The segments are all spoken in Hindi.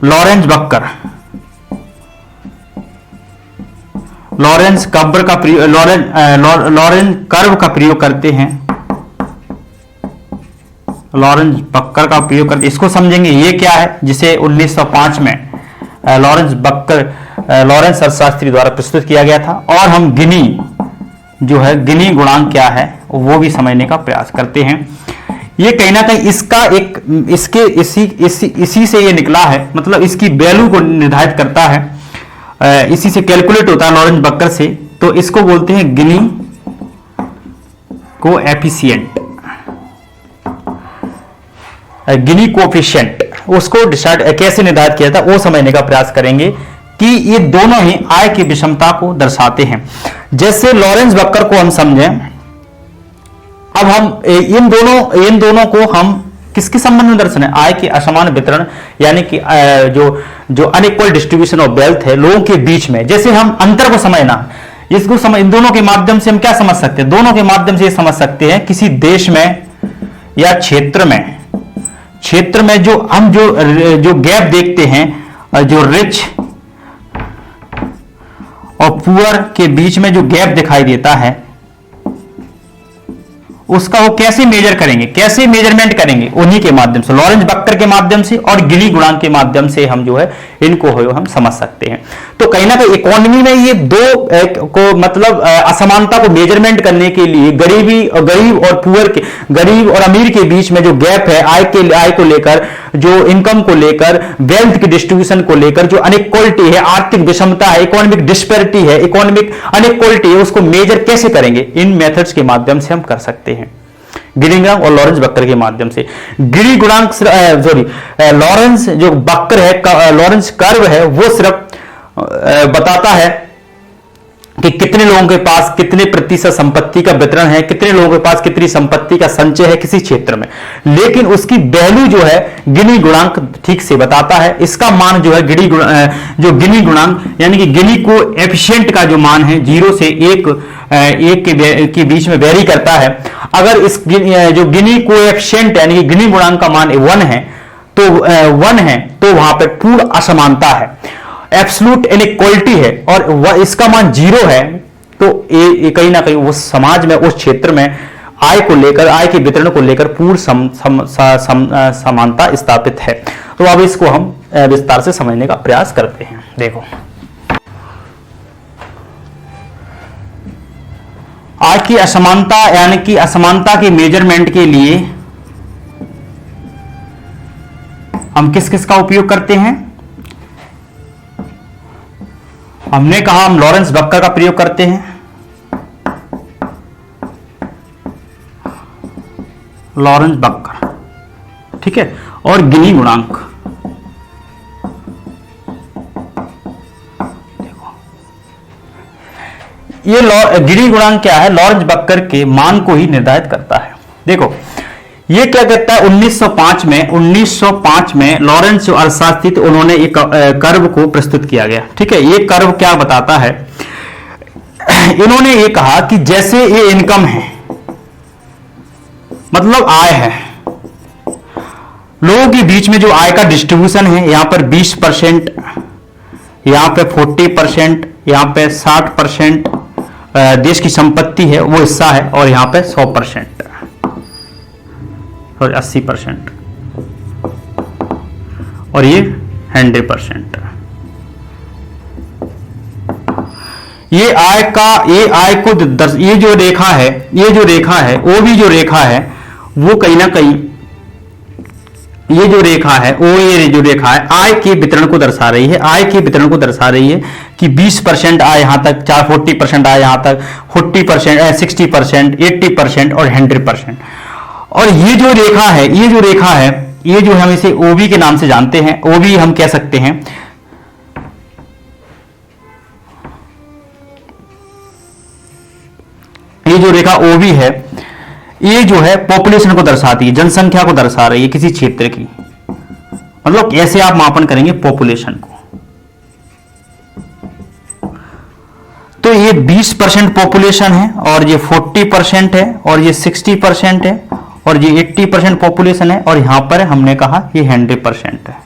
लॉरेंज बक्कर, लॉरेंस कर्व का प्रयोग, लॉरेंज कर्व का प्रयोग करते हैं, लॉरेंज बक्कर का प्रयोग करते, इसको समझेंगे ये क्या है, जिसे 1905 में लॉरेंस अर्थशास्त्री द्वारा प्रस्तुत किया गया था। और हम गिनी जो है, गिनी गुणांक क्या है वो भी समझने का प्रयास करते हैं। ये कहीं ना कहीं इसका एक इसके इसी से ये निकला है, मतलब इसकी वैल्यू को निर्धारित करता है, इसी से कैलकुलेट होता है लॉरेंज बक्कर से। तो इसको बोलते हैं गिनी कोएफिशिएंट, गिनी कोएफिशिएंट। उसको डिसाइड कैसे निर्धारित किया था वो समझने का प्रयास करेंगे कि ये दोनों ही आय की विषमता को दर्शाते हैं। जैसे लॉरेंस बक्कर को हम समझें, अब हम इन दोनों को हम किसके संबंध में दर्शन है, आय के असमान वितरण, यानी कि जो अनइक्वल डिस्ट्रीब्यूशन ऑफ वेल्थ है लोगों के बीच में। जैसे हम अंतर को समझना, इसको समझ, इन दोनों के माध्यम से हम क्या समझ सकते हैं, दोनों के माध्यम से ये समझ सकते हैं किसी देश में या क्षेत्र में जो हम जो गैप देखते हैं, जो रिच और पुअर के बीच में जो गैप दिखाई देता है, उसका वो कैसे मेजर करेंगे, कैसे मेजरमेंट करेंगे, उन्हीं के माध्यम से, लॉरेंज बक्कर के माध्यम से और गिनी गुणांक के माध्यम से हम जो है इनको हम समझ सकते हैं। तो कहीं ना कहीं इकोनॉमी में ये दो को मतलब असमानता को मेजरमेंट करने के लिए गरीब और पुअर के, गरीब और अमीर के बीच में जो गैप है आय को लेकर, जो इनकम को लेकर, वेल्थ की डिस्ट्रीब्यूशन को लेकर, जो अनइक्वलिटी है, आर्थिक विषमता है, इकोनॉमिक डिस्पैरिटी है, इकोनॉमिक अनइक्वलिटी है, उसको मेजर कैसे करेंगे, इन मेथड्स के माध्यम से हम कर सकते हैं, गिनी गुणांक और लॉरेंस बक्कर के माध्यम से। गिनी गुणांक लॉरेंस जो बक्कर है, लॉरेंस कर्व है, वो सिर्फ बताता है कि कितने लोगों के पास कितने प्रतिशत संपत्ति का वितरण है, कितने लोगों के पास कितनी संपत्ति का संचय है किसी क्षेत्र में, लेकिन उसकी वैल्यू जो है गिनी गुणांक ठीक से बताता है। इसका मान जो है गिनी गुणांक यानी कि गिनी कोएफिशिएंट का जो मान है 0 से 1 के बीच में वेरी करता है। अगर इस जो गिनी कोएफिशिएंट यानी कि गिनी गुणांक का मान 1 है तो वहां पर पूर्ण असमानता है, एब्सोल्यूट इनइक्वालिटी है, और इसका मान 0 है, तो कहीं ना कहीं उस समाज में, उस क्षेत्र में आय को लेकर, आय के वितरण को लेकर पूर्ण समानता स्थापित है। तो अब इसको हम विस्तार से समझने का प्रयास करते हैं। देखो, आय की असमानता यानी कि असमानता के मेजरमेंट के लिए हम किस किस का उपयोग करते हैं? हमने कहा हम लॉरेंस बक्कर का प्रयोग करते हैं, लॉरेंस बक्कर, ठीक है, और गिनी गुणांक। देखो, ये गिनी गुणांक क्या है, लॉरेंस बक्कर के मान को ही निर्धारित करता है। देखो, ये क्या कहता है, 1905 में लॉरेंस जो अर्थशास्त्री थे, उन्होंने एक कर्व को प्रस्तुत किया गया, ठीक है। ये कर्व क्या बताता है, इन्होंने ये कहा कि जैसे ये इनकम है, मतलब आय है, लोगों के बीच में जो आय का डिस्ट्रीब्यूशन है, यहां पर 20%, यहां पे 40%, यहां पे 60% देश की संपत्ति है वो हिस्सा है, और यहां पे 100%, 80%, और ये 100%। ये जो रेखा है, वो भी जो रेखा है वो कहीं ना कहीं ये जो रेखा है आय के वितरण को दर्शा रही है, आय के वितरण को दर्शा रही है कि 20% आय यहां तक, 40% आय यहां तक, 40%, 60%, 80% और 100%। और ये जो रेखा है, ये जो हम इसे ओबी के नाम से जानते हैं, ओबी हम कह सकते हैं, ये जो रेखा ओबी है, ये जो है पॉपुलेशन को दर्शाती है, जनसंख्या को दर्शा रही है किसी क्षेत्र की, मतलब ऐसे आप मापन करेंगे पॉपुलेशन को। तो ये 20% पॉपुलेशन है, और ये 40% है, और ये 60% है, और ये 80% पॉपुलेशन है, और यहां पर हमने कहा ये 100% है।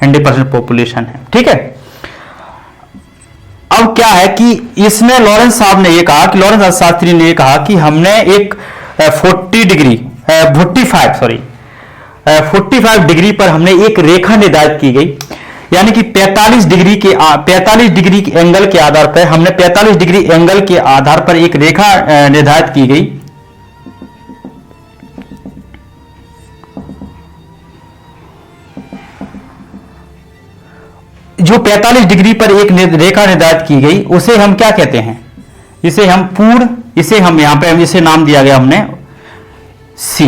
100% पॉपुलेशन है। ठीक है, अब क्या है कि इसमें लॉरेंस साहब ने ये कहा कि लॉरेंस शास्त्री ने ये कहा कि हमने एक 45 डिग्री पर हमने एक रेखा निर्धारित की गई, यानी कि 45 डिग्री के एंगल के आधार पर हमने 45 डिग्री एंगल के आधार पर एक रेखा निर्धारित की गई, जो 45 डिग्री पर एक रेखा निर्धारित की गई उसे हम क्या कहते हैं, इसे हम पूर्ण, इसे हम यहां पे इसे नाम दिया गया हमने सी।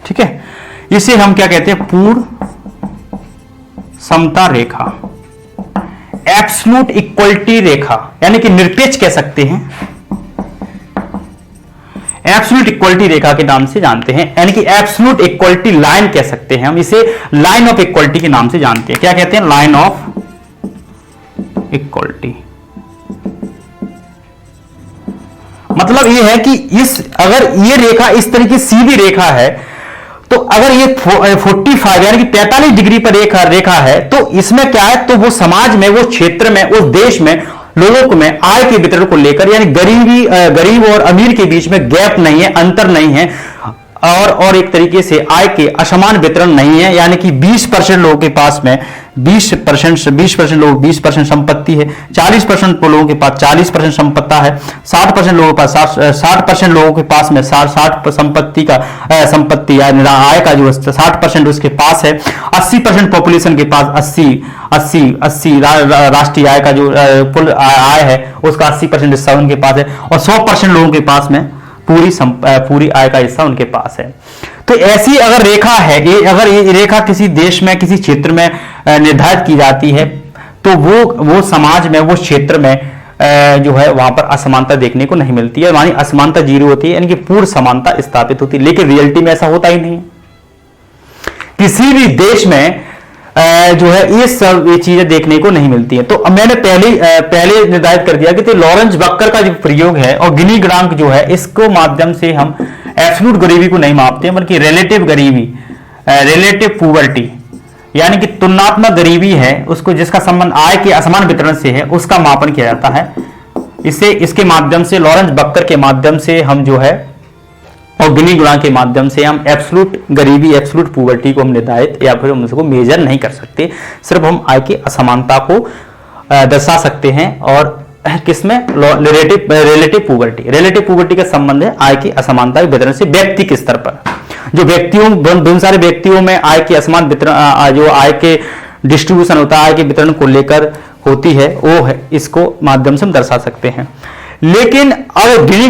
ठीक है, इसे हम क्या कहते हैं, पूर्ण समता रेखा, एब्सोल्यूट इक्वलिटी रेखा, यानी कि निरपेक्ष कह सकते हैं, एब्सोल्यूट इक्वलिटी रेखा के नाम से जानते हैं, यानी कि एब्सोल्यूट इक्वलिटी लाइन कह सकते हैं हम इसे, लाइन ऑफ इक्वलिटी के नाम से जानते हैं। क्या कहते हैं, लाइन ऑफ इक्वलिटी। मतलब ये है कि अगर ये रेखा इस तरीके सीधी रेखा है, तो अगर ये 45 यानी कि 45 डिग्री पर एक रेखा है, तो इसमें क्या है, तो वो समाज में, वो क्षेत्र में, उस देश में लोगों में आय के वितरण को लेकर, यानी गरीब और अमीर के बीच में गैप नहीं है, अंतर नहीं है, और एक तरीके से आय के असमान वितरण नहीं है, यानी कि 20% लोगों के पास में 20% लोग 20% संपत्ति है, 40% लोगों के पास 40% संपत्ति है, 60% लोगों के पास 60% लोगों के पास में 60 संपत्ति या आय का जो 60% उसके पास है, 80% पॉपुलेशन के पास 80 राष्ट्रीय आय का जो कुल आय है उसका 80% हिस्सा उनके पास है, और 100% लोगों के पास में पूरी आय का हिस्सा उनके पास है। तो ऐसी अगर रेखा है, अगर ये रेखा किसी देश में, किसी क्षेत्र में निर्धारित की जाती है, तो वो समाज में, वो क्षेत्र में जो है वहां पर असमानता देखने को नहीं मिलती है, यानी असमानता 0 होती है, यानी कि पूर्ण समानता स्थापित होती है। लेकिन रियलिटी में ऐसा होता ही नहीं है। किसी भी देश में जो है ये चीजें देखने को नहीं मिलती है। तो मैंने पहले निर्धारित कर दिया कि तो लॉरेंज बक्कर का जो प्रयोग है और गिनी गुणांक जो है, इसको माध्यम से हम एब्सोल्यूट गरीबी को नहीं मापते हैं, बल्कि रिलेटिव गरीबी, रिलेटिव पॉवर्टी, यानी कि तुलनात्मक गरीबी है उसको, जिसका संबंध आय के असमान वितरण से है, उसका मापन किया जाता है। इसके माध्यम से, लॉरेंज बक्कर के माध्यम से हम जो है, और गिनी गुणांक के माध्यम से हम एब्सोल्यूट गरीबी, एब्सोल्यूट पॉवर्टी को हम निर्धारित या फिर हम उसको मेजर नहीं कर सकते, सिर्फ हम आय की असमानता को दर्शा सकते हैं। और किसमें, रिलेटिव पॉवर्टी का संबंध है आय की असमानता के वितरण से व्यक्ति के स्तर पर। जो बहुत सारे व्यक्तियों में आय की असमान वितरण, जो आय के डिस्ट्रीब्यूशन होता है, आय के वितरण को लेकर होती है, वो है, इसको माध्यम से हम दर्शा सकते हैं। लेकिन अब गिनी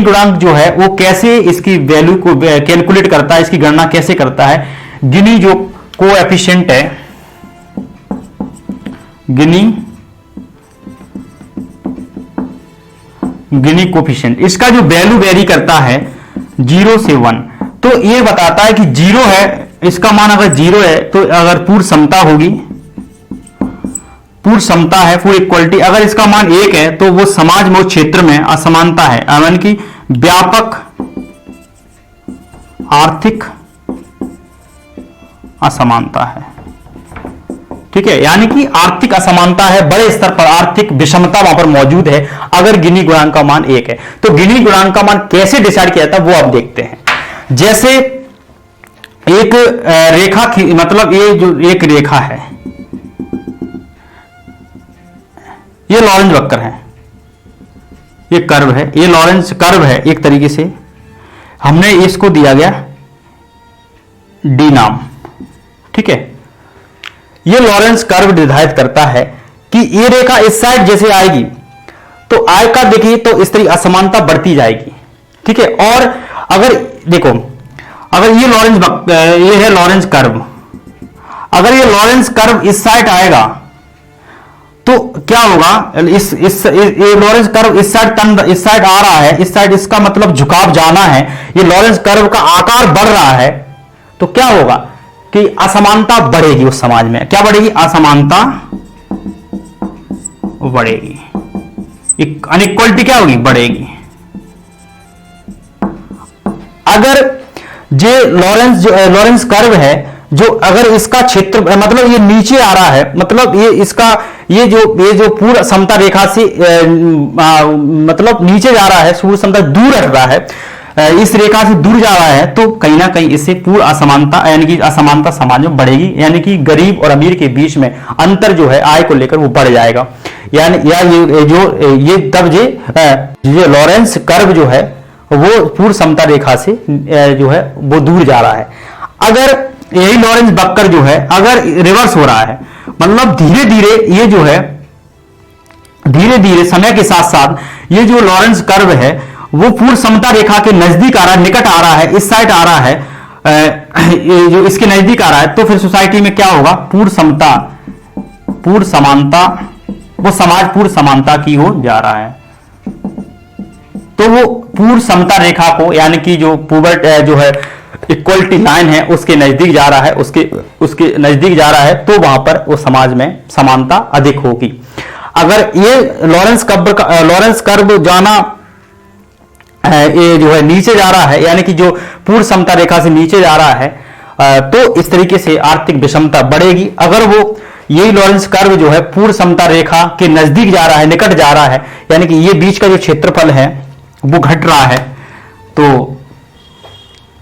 गुणांक जो है वो कैसे इसकी वैल्यू को कैलकुलेट करता है, इसकी गणना कैसे करता है। गिनी जो कोएफिशिएंट है, गिनी कोएफिशिएंट, इसका जो वैल्यू वेरी करता है 0 से 1। तो ये बताता है कि 0 है, इसका मान अगर 0 है तो अगर पूर्ण समता होगी, पूर्ण समता है, फुल इक्वलिटी। अगर इसका मान 1 है तो वो समाज में, क्षेत्र में असमानता है, यानी कि व्यापक आर्थिक असमानता है। ठीक है, यानी कि आर्थिक असमानता है, बड़े स्तर पर आर्थिक विषमता वहां पर मौजूद है अगर गिनी गुणांक का मान 1 है। तो गिनी गुणांक का मान कैसे डिसाइड किया जाता है वो आप देखते हैं। जैसे एक रेखा की, मतलब ये जो एक रेखा है, ये लॉरेंज वक्र है, ये कर्व है, ये लॉरेंज कर्व है। एक तरीके से हमने इसको दिया गया डी नाम। ठीक है, ये लॉरेंज कर्व निर्धारित करता है कि ये रेखा इस साइड जैसे आएगी तो आय का देखिए तो इस तरह असमानता बढ़ती जाएगी। ठीक है, और अगर देखो, अगर ये है लॉरेंज कर्व, अगर ये लॉरेंज कर्व इस साइड आएगा तो क्या होगा, ये लॉरेंज कर्व इस साइड आ रहा है, इस साइड इसका मतलब झुकाव जाना है, ये लॉरेंज कर्व का आकार बढ़ रहा है, तो क्या होगा कि असमानता बढ़ेगी उस समाज में। क्या बढ़ेगी, असमानता बढ़ेगी, अनइक्वलिटी क्या होगी, बढ़ेगी। अगर जे लॉरेंज कर्व है जो अगर इसका क्षेत्र मतलब ये नीचे आ रहा है, मतलब ये इसका ये जो पूर्ण समता रेखा से मतलब नीचे जा रहा है, पूर्ण समता दूर हट रहा है, इस रेखा से दूर जा रहा है, तो कहीं ना कहीं इससे पूर्ण असमानता यानी कि असमानता समाज में बढ़ेगी, यानी कि गरीब और अमीर के बीच में अंतर जो है आय को लेकर वो बढ़ जाएगा। यानी या ये तब ये लॉरेंस कर्व जो है वो पूर्ण समता रेखा से जो है वो दूर जा रहा है। अगर यही लॉरेंस बक्कर जो है अगर रिवर्स हो रहा है, मतलब धीरे धीरे ये जो है धीरे धीरे समय के साथ साथ ये जो लॉरेंस कर्व है वो पूर्ण समता रेखा के नजदीक आ रहा है, निकट आ रहा है, इस साइड आ रहा है, ये जो इसके नजदीक आ रहा है, तो फिर सोसाइटी में क्या होगा, पूर्ण समानता, वो समाज पूर्ण समानता की ओर जा रहा है। तो वो पूर्ण समता रेखा को यानी कि जो जो है इक्वलिटी लाइन है उसके नजदीक जा रहा है, उसके नजदीक जा रहा है, तो वहां पर वो समाज में समानता अधिक होगी। अगर ये लॉरेंस कर्व जाना ये जो है नीचे जा रहा है, यानी कि जो पूर्ण समता रेखा से नीचे जा रहा है, तो इस तरीके से आर्थिक विषमता बढ़ेगी। अगर वो यही लॉरेंस कर्व जो है पूर्ण समता रेखा के नजदीक जा रहा है, निकट जा रहा है, यानी कि ये बीच का जो क्षेत्रफल है वो घट रहा है, तो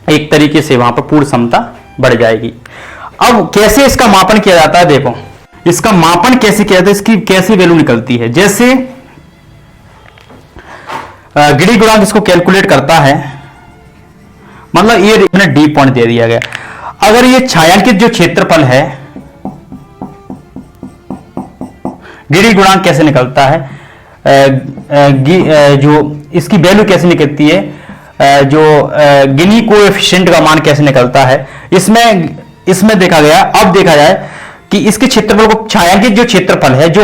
एक तरीके से वहां पर पूर्ण समता बढ़ जाएगी। अब कैसे इसका मापन किया जाता है, देखो इसका मापन कैसे किया जाता है, इसकी कैसे वैल्यू निकलती है। जैसे गिरी गुणांक इसको कैलकुलेट करता है, मतलब ये डी पॉइंट दे दिया गया। अगर ये छायांकित जो क्षेत्रफल है, गिरी गुणांक कैसे निकलता है, जो इसकी वैल्यू कैसे निकलती है, जो गिनी कोएफिशिएंट का मान कैसे निकलता है, इसमें देखा गया। अब देखा जाए कि इसके क्षेत्रफल को छायांकित जो क्षेत्रफल है, जो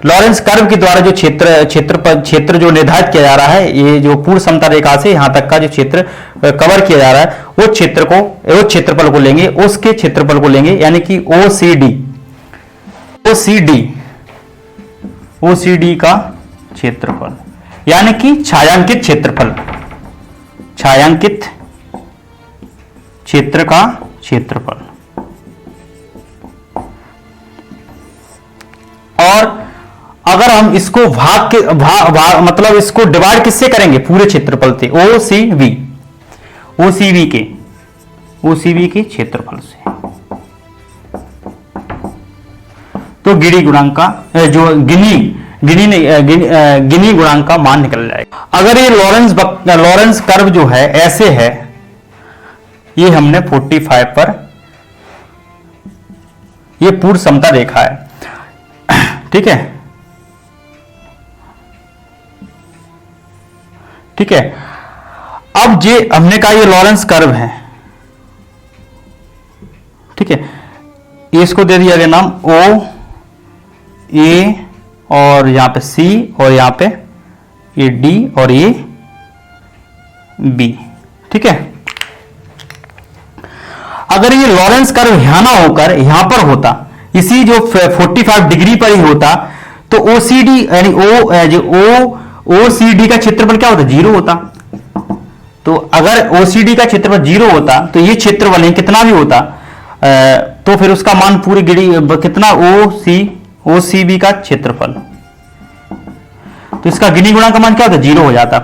लॉरेंस कर्व के द्वारा जो क्षेत्र जो निर्धारित किया जा रहा है, ये जो पूर्ण समता रेखा से यहां तक का जो क्षेत्र कवर किया जा रहा है, वो क्षेत्रफल को लेंगे, उसके क्षेत्रफल को लेंगे, यानी कि ओसीडी का क्षेत्रफल, यानी कि छायांकित क्षेत्र का क्षेत्रफल। और अगर हम इसको मतलब इसको डिवाइड किससे करेंगे, पूरे क्षेत्रफल से, ओसीवी के क्षेत्रफल से, तो गिनी गुणांक का जो गिनी गुणांक का मान निकल जाएगा। अगर ये लॉरेंस कर्व जो है ऐसे है, ये हमने 45 पर, ये पूर्ण समता रेखा है, ठीक है, ठीक है। अब जे हमने कहा ये लॉरेंस कर्व है, ठीक है, इसको दे दिया गया नाम ओ ए, और यहां पे सी, और यहां पे ये डी, और ये बी, ठीक है। अगर ये लॉरेंस कर्व यहां ना होकर यहां पर होता, इसी जो 45 डिग्री पर ही होता, तो ओसीडी यानी ओसीडी का क्षेत्रफल क्या होता, 0 होता। तो अगर ओसीडी का क्षेत्रफल 0 होता, तो ये क्षेत्रफल कितना भी होता, तो फिर उसका मान पूरी गिरी कितना, ओसीबी का क्षेत्रफल, तो इसका गिनी गुणांक का मान क्या होता, 0 हो जाता।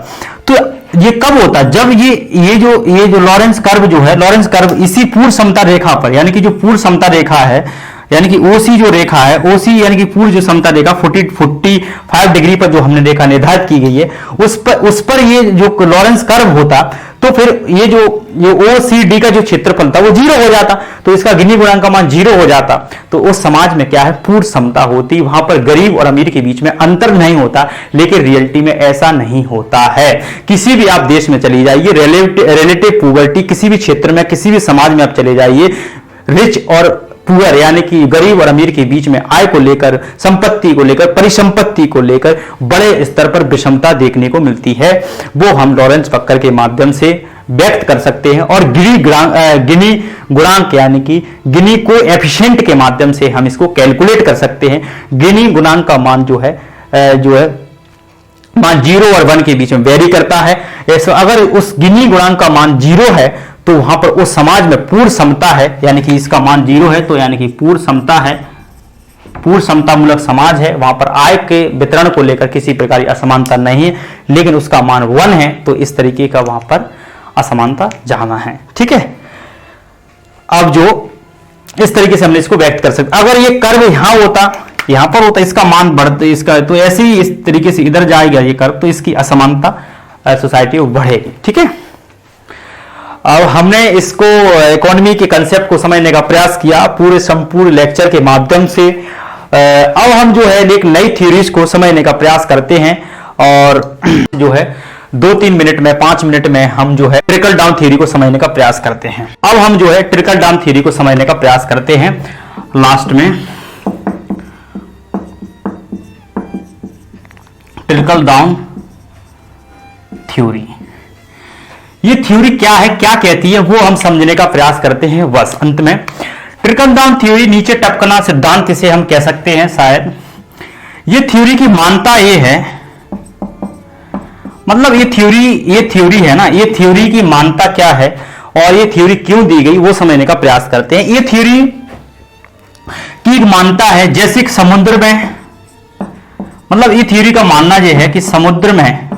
तो ये कब होता, जब ये जो लॉरेंस कर्व जो है, लॉरेंस कर्व इसी पूर्ण समता रेखा पर, यानी कि जो पूर्ण समता रेखा है, यानी कि ओसी जो रेखा है, ओसी यानी कि पूर्ण जो समता रेखा 45 डिग्री पर जो हमने रेखा निर्धारित की गई है, उस पर ये जो लॉरेंस कर्व होता, तो फिर ये जो ओसीडी का जो क्षेत्रफल था वो 0 हो जाता, तो इसका गिनी गुणांक का मान 0 हो जाता। तो उस समाज में क्या है, पूर्ण समता होती, वहां पर गरीब और अमीर के बीच में अंतर नहीं होता। लेकिन रियलिटी में ऐसा नहीं होता है। किसी भी आप देश में चली जाइए, रिलेटिव पॉवर्टी किसी भी क्षेत्र में, किसी भी समाज में आप चले जाइए, रिच और पुअर यानी कि गरीब और अमीर के बीच में आय को लेकर, संपत्ति को लेकर, परिसंपत्ति को लेकर बड़े स्तर पर विषमता देखने को मिलती है। वो हम लॉरेंस बक्कर के माध्यम से व्यक्त कर सकते हैं, और गिनी गुणांक यानी कि गिनी कोएफिशिएंट के माध्यम से हम इसको कैलकुलेट कर सकते हैं। गिनी गुणांक का मान जो है मान 0 और 1 के बीच में वेरी करता है। ऐसा अगर उस गिनी गुणांक का मान 0 है, तो वहां पर उस समाज में पूर्ण समता है, यानी कि इसका मान 0 है, तो यानी कि पूर्ण समता है, पूर्ण समता मूलक समाज है, वहां पर आय के वितरण को लेकर किसी प्रकार की असमानता नहीं है, लेकिन उसका मान 1 है, तो इस तरीके का वहां पर असमानता जाना है। ठीक है, अब जो इस तरीके से हमने इसको व्यक्त कर सकते। अगर ये कर्व यहां होता, यहां पर होता, इसका मान बढ़ते, इसका तो ऐसे ही इस तरीके से इधर जाएगा ये कर्व, तो इसकी असमानता सोसाइटी बढ़ेगी। ठीक है, अब हमने इसको इकोनॉमी के कंसेप्ट को समझने का प्रयास किया पूरे संपूर्ण लेक्चर के माध्यम से। अब हम जो है एक नई थ्योरीज को समझने का प्रयास करते हैं, और जो है 2-3 मिनट में, 5 मिनट में हम जो है ट्रिकल डाउन थ्योरी को समझने का प्रयास करते हैं। अब हम जो है ट्रिकल डाउन थ्योरी को समझने का प्रयास करते हैं लास्ट में। ट्रिकल डाउन थ्योरी, ये थ्योरी क्या है, क्या कहती है, वो हम समझने का प्रयास करते हैं बस अंत में। ट्रिकल डाउन थ्योरी, नीचे टपकना सिद्धांत इसे हम कह सकते हैं शायद। ये थ्योरी की मान्यता ये है, मतलब ये थ्योरी है ना, ये थ्योरी की मान्यता क्या है और ये थ्योरी क्यों दी गई वो समझने का प्रयास करते हैं। ये थ्योरी की मान्यता है जैसे समुद्र में, मतलब ये थ्योरी का मानना यह है कि समुद्र में